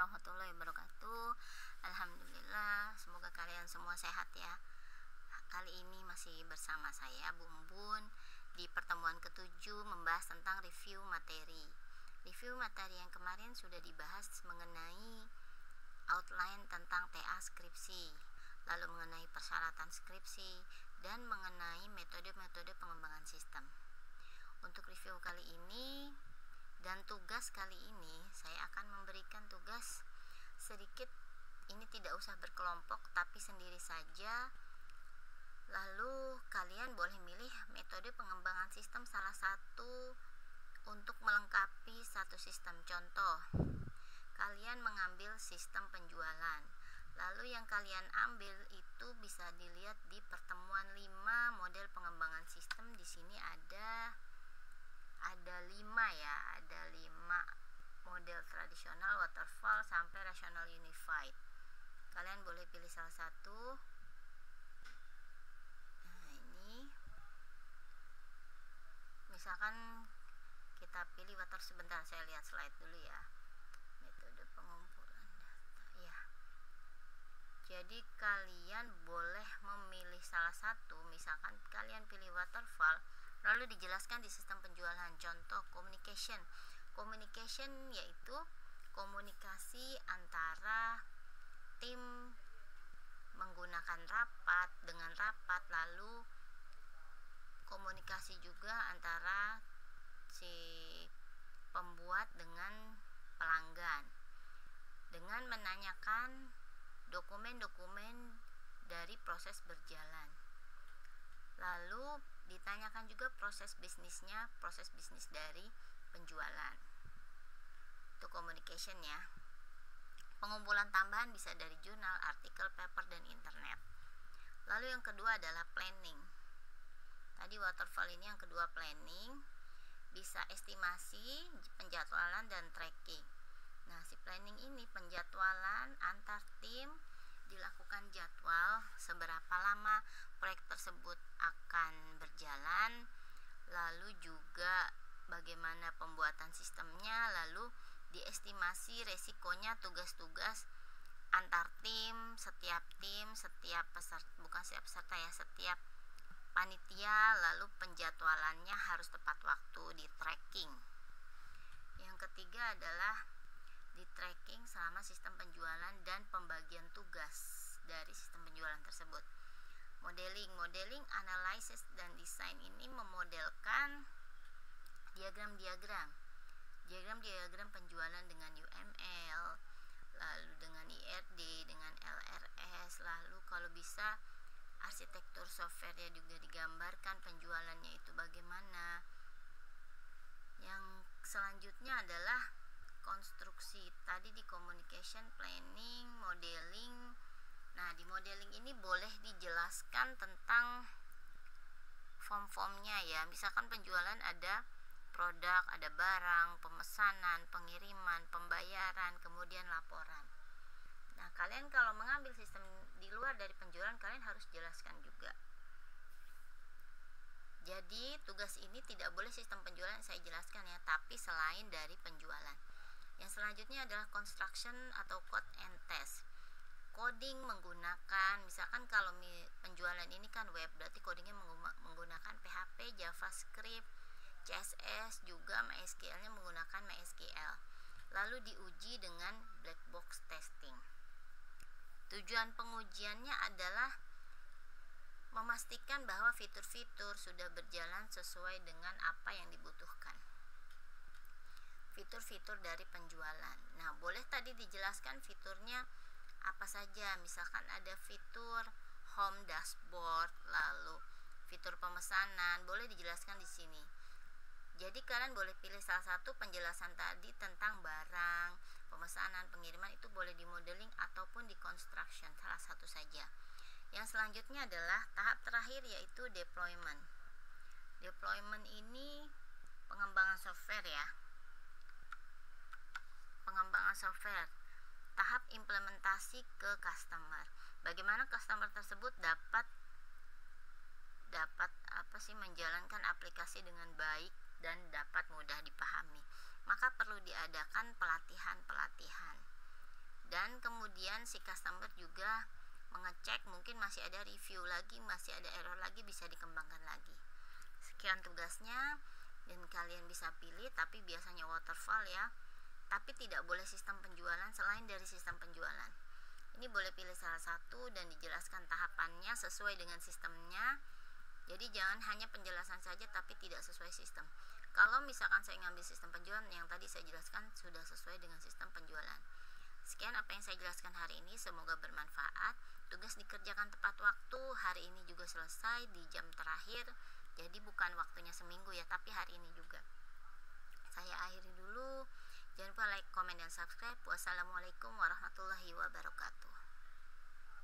warahmatullahi wabarakatuh. Alhamdulillah, semoga kalian semua sehat ya. Kali ini masih bersama saya Bumbun di pertemuan ke-7 membahas tentang review materi. Review materi yang kemarin sudah dibahas mengenai outline tentang TA skripsi, lalu mengenai persyaratan skripsi, dan mengenai metode-metode pengembangan sistem. Untuk review kali ini dan tugas kali ini, saya akan memberikan tugas sedikit, ini tidak usah berkelompok tapi sendiri saja. Lalu kalian boleh milih metode pengembangan sistem salah satu untuk melengkapi satu sistem. Contoh, kalian mengambil sistem penjualan. Lalu yang kalian ambil itu bisa dilihat di pertemuan 5 model pengembangan sistem. Di sini ada 5 ya, ada 5 model tradisional, waterfall sampai rational unified. Kalian boleh pilih salah satu. Nah, ini misalkan kita pilih sebentar, saya lihat slide dulu ya. Metode pengumpulan data ya. Jadi kalian boleh memilih salah satu, misalkan kalian pilih waterfall, lalu dijelaskan di sistem penjualan. Contoh communication. Communication yaitu komunikasi antara tim menggunakan rapat dengan rapat, lalu komunikasi juga antara si pembuat dengan pelanggan dengan menanyakan dokumen-dokumen dari proses berjalan. Lalu ditanyakan juga proses bisnisnya, proses bisnis dari penjualan. Itu communication ya. Pengumpulan tambahan bisa dari jurnal, artikel, paper, dan internet. Lalu yang kedua adalah planning. Tadi waterfall ini yang kedua planning, bisa estimasi, penjadwalan, dan tracking. Nah, si planning ini penjadwalan antar tim, dilakukan jadwal seberapa lama proyek tersebut akan berjalan, lalu juga bagaimana pembuatan sistemnya, lalu diestimasi resikonya, tugas-tugas antar tim, setiap peserta, bukan setiap peserta ya, setiap panitia, lalu penjadwalannya harus tepat waktu, di tracking. Yang ketiga adalah di tracking selama sistem penjualan dan pembagian tugas dari sistem penjualan tersebut. Modeling, analisis, dan desain ini memodelkan diagram penjualan dengan UML, lalu dengan IRD, dengan LRS, lalu kalau bisa arsitektur softwarenya juga digambarkan, penjualannya itu bagaimana. Yang selanjutnya adalah konstruksi. Tadi di communication, planning, modeling. Nah, di modeling ini boleh dijelaskan tentang form-formnya ya. Misalkan penjualan ada produk, ada barang, pemesanan, pengiriman, pembayaran, kemudian laporan. Nah, kalian kalau mengambil sistem di luar dari penjualan, kalian harus jelaskan juga. Jadi tugas ini tidak boleh sistem penjualan yang saya jelaskan ya, tapi selain dari penjualan. Yang selanjutnya adalah construction atau code and test. Coding menggunakan, misalkan kalau penjualan ini kan web, berarti codingnya menggunakan PHP, JavaScript, CSS, juga MySQL-nya menggunakan MySQL. Lalu diuji dengan black box testing. Tujuan pengujiannya adalah memastikan bahwa fitur-fitur sudah berjalan sesuai dengan apa yang dibutuhkan. Fitur-fitur dari penjualan. Nah, boleh tadi dijelaskan fiturnya apa saja. Misalkan ada fitur home dashboard, lalu fitur pemesanan, boleh dijelaskan di sini. Jadi kalian boleh pilih salah satu penjelasan tadi tentang barang, pemesanan, pengiriman, itu boleh di modeling ataupun di construction, salah satu saja. Yang selanjutnya adalah tahap terakhir, yaitu deployment. Deployment ini pengembangan software ya. Pengembangan software, tahap implementasi ke customer. Bagaimana customer tersebut dapat menjalankan aplikasi dengan baik dan dapat mudah dipahami. Maka perlu diadakan pelatihan-pelatihan. kemudian si customer juga mengecek, mungkin masih ada review lagi, masih ada error lagi, bisa dikembangkan lagi. Sekian tugasnya, dan kalian bisa pilih, tapi biasanya waterfall ya, tapi tidak boleh sistem penjualan selain dari sistem penjualan. Ini boleh pilih salah satu dan dijelaskan tahapannya sesuai dengan sistemnya. Jadi jangan hanya penjelasan saja tapi tidak sesuai sistem. Kalau misalkan saya ngambil sistem penjualan yang tadi saya jelaskan sudah sesuai dengan sistem penjualan. Sekian apa yang saya jelaskan hari ini, semoga bermanfaat. Tugas dikerjakan tepat waktu, hari ini juga selesai di jam terakhir. Jadi bukan waktunya seminggu ya, tapi hari ini juga. Saya akhiri dulu. Jangan lupa like, komen, dan subscribe. Wassalamualaikum warahmatullahi wabarakatuh.